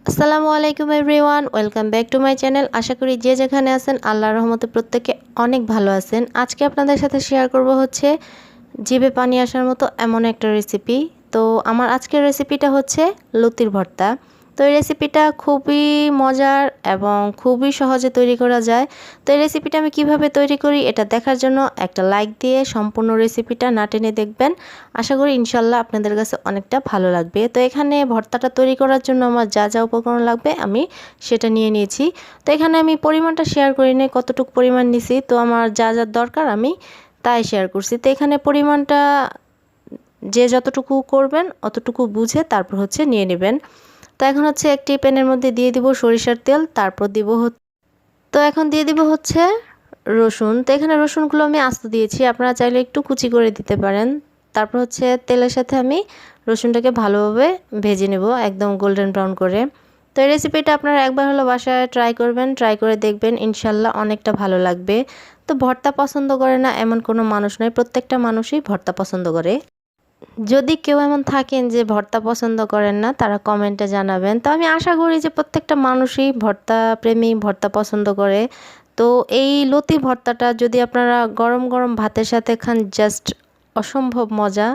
আসসালামু আলাইকুম everyone, welcome back to my channel. আশা করি যে যেখানে আছেন আল্লাহর রহমতে প্রত্যেকে অনেক ভালো আছেন। আজকে আপনাদের সাথে শেয়ার করব হচ্ছে জিভে পানি আসার মতো এমন একটা রেসিপি। তো আমার আজকের রেসিপিটা হচ্ছে লতির ভর্তা। তো এই রেসিপিটা খুবই মজার এবং খুবই সহজে তৈরি করা যায়। তো এই রেসিপিটা আমি কিভাবে তৈরি করি এটা দেখার জন্য একটা লাইক দিয়ে সম্পূর্ণ রেসিপিটা না টেনে দেখবেন। আশা করি ইনশাল্লাহ আপনাদের কাছে অনেকটা ভালো লাগবে। তো এখানে ভর্তাটা তৈরি করার জন্য আমার যা যা উপকরণ লাগবে আমি সেটা নিয়ে নিয়েছি। তো এখানে আমি পরিমাণটা শেয়ার করি নাই কতটুকু পরিমাণ নিছি, তো আমার যা যা দরকার আমি তাই শেয়ার করছি। তো এখানে পরিমাণটা যে যতটুকু করবেন অতটুকু বুঝে তারপর হচ্ছে নিয়ে নেবেন। তো এখন হচ্ছে একটি প্যানের মধ্যে দিয়ে দিব সরিষার তেল, তারপর দিব তো এখন দিয়ে দিব হচ্ছে রসুন। তো এখানে রসুনগুলো আমি আস্ত দিয়েছি, আপনারা চাইলে একটু কুচি করে দিতে পারেন। তারপর হচ্ছে তেলের সাথে আমি রসুনটাকে ভালোভাবে ভেজে নেব একদম গোল্ডেন ব্রাউন করে। তো এই রেসিপিটা আপনারা একবার হলো বাসায় ট্রাই করবেন, ট্রাই করে দেখবেন ইনশাল্লাহ অনেকটা ভালো লাগবে। তো ভর্তা পছন্দ করে না এমন কোনো মানুষ নয়, প্রত্যেকটা মানুষই ভর্তা পছন্দ করে। যদি কেউ এমন থাকেন যে ভর্তা পছন্দ করেন না, তারা কমেন্টে জানাবেন। তো আমি আশা করি যে প্রত্যেকটা মানুষই ভর্তা প্রেমী, ভর্তা পছন্দ করে। তো এই লতি ভর্তাটা যদি আপনারা গরম গরম ভাতের সাথে খান, জাস্ট অসম্ভব মজা।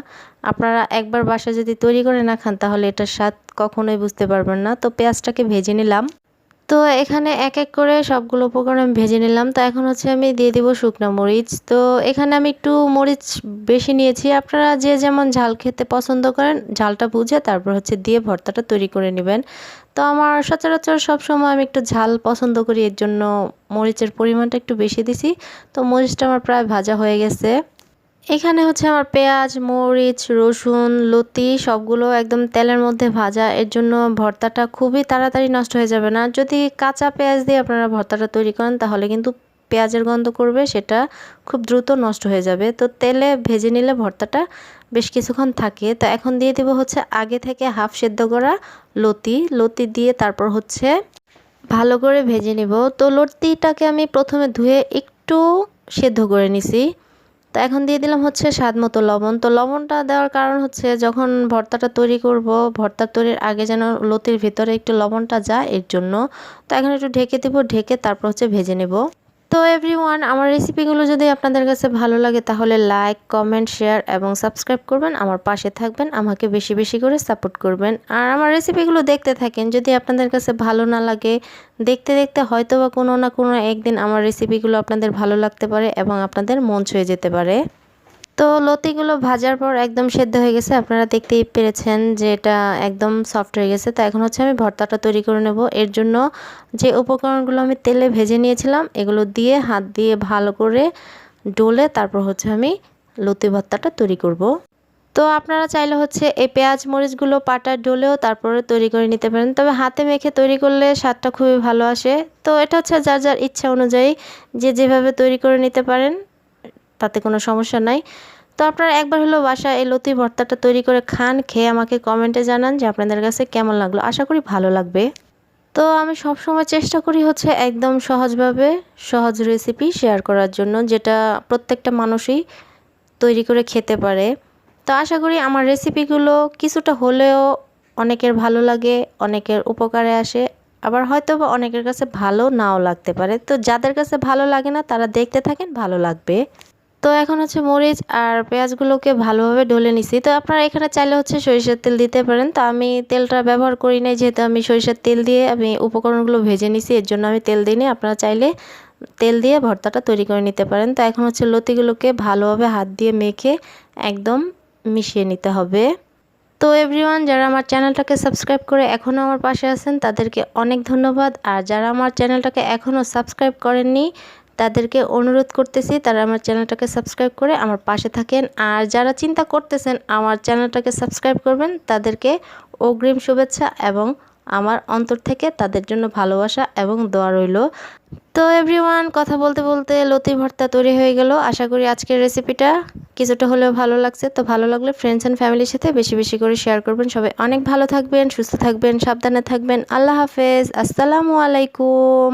আপনারা একবার বাসায় যদি তৈরি করে না খান তাহলে এটার স্বাদ কখনোই বুঝতে পারবেন না। তো পেঁয়াজটাকে ভেজে নিলাম। তো এখানে এক এক করে সবগুলো উপকরণ আমি ভেজে নিলাম। তো এখন হচ্ছে আমি দিয়ে দিব শুকনো মরিচ। তো এখানে আমি একটু মরিচ বেশি নিয়েছি, আপনারা যে যেমন ঝাল খেতে পছন্দ করেন ঝালটা বুঝে তারপর হচ্ছে দিয়ে ভর্তাটা তৈরি করে নেবেন। তো আমার সচরাচর সবসময় আমি একটু ঝাল পছন্দ করি, এর জন্য মরিচের পরিমাণটা একটু বেশি দিছি। তো মরিচটা আমার প্রায় ভাজা হয়ে গেছে। এখানে হচ্ছে আমার পেঁয়াজ, মরিচ, রসুন, লতি সবগুলো একদম তেলের মধ্যে ভাজা, এর জন্য ভর্তাটা খুবই তাড়াতাড়ি নষ্ট হয়ে যাবে না। যদি কাঁচা পেঁয়াজ দিয়ে আপনারা ভর্তাটা তৈরি করেন তাহলে কিন্তু পেঁয়াজের গন্ধ করবে, সেটা খুব দ্রুত নষ্ট হয়ে যাবে। তো তেলে ভেজে নিলে ভর্তাটা বেশ কিছুক্ষণ থাকে। তো এখন দিয়ে দেবো হচ্ছে আগে থেকে হাফ সেদ্ধ করা লতি দিয়ে তারপর হচ্ছে ভালো করে ভেজে নিব। তো লতিটাকে আমি প্রথমে ধুয়ে একটু সেদ্ধ করে নিছি। তো এখন দিয়ে দিলাম হচ্ছে স্বাদ মতো লবণ। তো লবণটা দেওয়ার কারণ হচ্ছে যখন ভর্তাটা তৈরি করব, ভর্তা তৈরির আগে যেন লতির ভিতরে একটু লবণটা যায় এর জন্য। তো এখন একটু ঢেকে দেব, ঢেকে তারপর হচ্ছে ভেজে নেব। তো এভরিওয়ান, আমার রেসিপিগুলো যদি আপনাদের কাছে ভালো লাগে তাহলে লাইক, কমেন্ট, শেয়ার এবং সাবস্ক্রাইব করবেন, আমার পাশে থাকবেন, আমাকে বেশি বেশি করে সাপোর্ট করবেন। আর আমার রেসিপিগুলো দেখতে থাকেন, যদি আপনাদের কাছে ভালো না লাগে দেখতে দেখতে হয়তো বা কোনো না কোনো একদিন আমার রেসিপিগুলো আপনাদের ভালো লাগতে পারে এবং আপনাদের মন ছুঁয়ে যেতে পারে। তো লতিগুলো ভাজার পর একদম সেদ্ধ হয়ে গেছে, আপনারা দেখতেই পেরেছেন যে এটা একদম সফট হয়ে গেছে। তো এখন হচ্ছে আমি ভর্তাটা তৈরি করে নেব। এর জন্য যে উপকরণগুলো আমি তেলে ভেজে নিয়েছিলাম এগুলো দিয়ে হাত দিয়ে ভালো করে ডলে তারপর হচ্ছে আমি লতি ভর্তাটা তৈরি করব। তো আপনারা চাইলে হচ্ছে এই পেঁয়াজ মরিচগুলো পাটা ডলেও তারপরে তৈরি করে নিতে পারেন, তবে হাতে মেখে তৈরি করলে স্বাদটা খুবই ভালো আসে। তো এটা হচ্ছে যার যার ইচ্ছা অনুযায়ী যে যেভাবে তৈরি করে নিতে পারেন, তাতে কোনো সমস্যা নাই। তো আপনারা একবার হলো বাসায় এই লতি ভর্তাটা তৈরি করে খান, খেয়ে আমাকে কমেন্টে জানান যে আপনাদের কাছে কেমন লাগলো। আশা করি ভালো লাগবে। তো আমি সব সময় চেষ্টা করি হচ্ছে একদম সহজভাবে সহজ রেসিপি শেয়ার করার জন্য, যেটা প্রত্যেকটা মানুষই তৈরি করে খেতে পারে। তো আশা করি আমার রেসিপিগুলো কিছুটা হলেও অনেকের ভালো লাগে, অনেকের উপকারে আসে, আবার হয়তো বা অনেকের কাছে ভালো নাও লাগতে পারে। তো যাদের কাছে ভালো লাগে না তারা দেখতে থাকেন, ভালো লাগবে। তো এখন হচ্ছে মরিচ আর পেঁয়াজগুলোকে ভালোভাবে ডলে নিছি। তো আপনারা এখানে চাইলে হচ্ছে সরিষার তেল দিতে পারেন, তো আমি তেলটা ব্যবহার করি নাই, যেহেতু আমি সরিষার তেল দিয়ে আমি উপকরণগুলো ভেজে নিছি এর জন্য আমি তেল দিইনি। আপনারা চাইলে তেল দিয়ে ভর্তাটা তৈরি করে নিতে পারেন। তো এখন হচ্ছে লতিগুলোকে ভালোভাবে হাত দিয়ে মেখে একদম মিশিয়ে নিতে হবে। তো এভরিওয়ান, যারা আমার চ্যানেলটাকে সাবস্ক্রাইব করে এখনও আমার পাশে আছেন তাদেরকে অনেক ধন্যবাদ। আর যারা আমার চ্যানেলটাকে এখনও সাবস্ক্রাইব করেননি তাদেরকে অনুরোধ করতেছি তারা আমার চ্যানেলটাকে সাবস্ক্রাইব করে আমার পাশে থাকেন। আর যারা চিন্তা করতেছেন আমার চ্যানেলটাকে সাবস্ক্রাইব করবেন তাদেরকে অগ্রিম শুভেচ্ছা এবং আমার অন্তর থেকে তাদের জন্য ভালোবাসা এবং দোয়া রইল। তো এভরিওয়ান, কথা বলতে বলতে লতি ভর্তা তৈরি হয়ে গেল। আশা করি আজকের রেসিপিটা কিছুটা হলেও ভালো লাগছে। তো ভালো লাগলে ফ্রেন্ডস অ্যান্ড ফ্যামিলির সাথে বেশি বেশি করে শেয়ার করবেন। সবাই অনেক ভালো থাকবেন, সুস্থ থাকবেন, সাবধানে থাকবেন। আল্লাহ হাফেজ, আসসালামু আলাইকুম।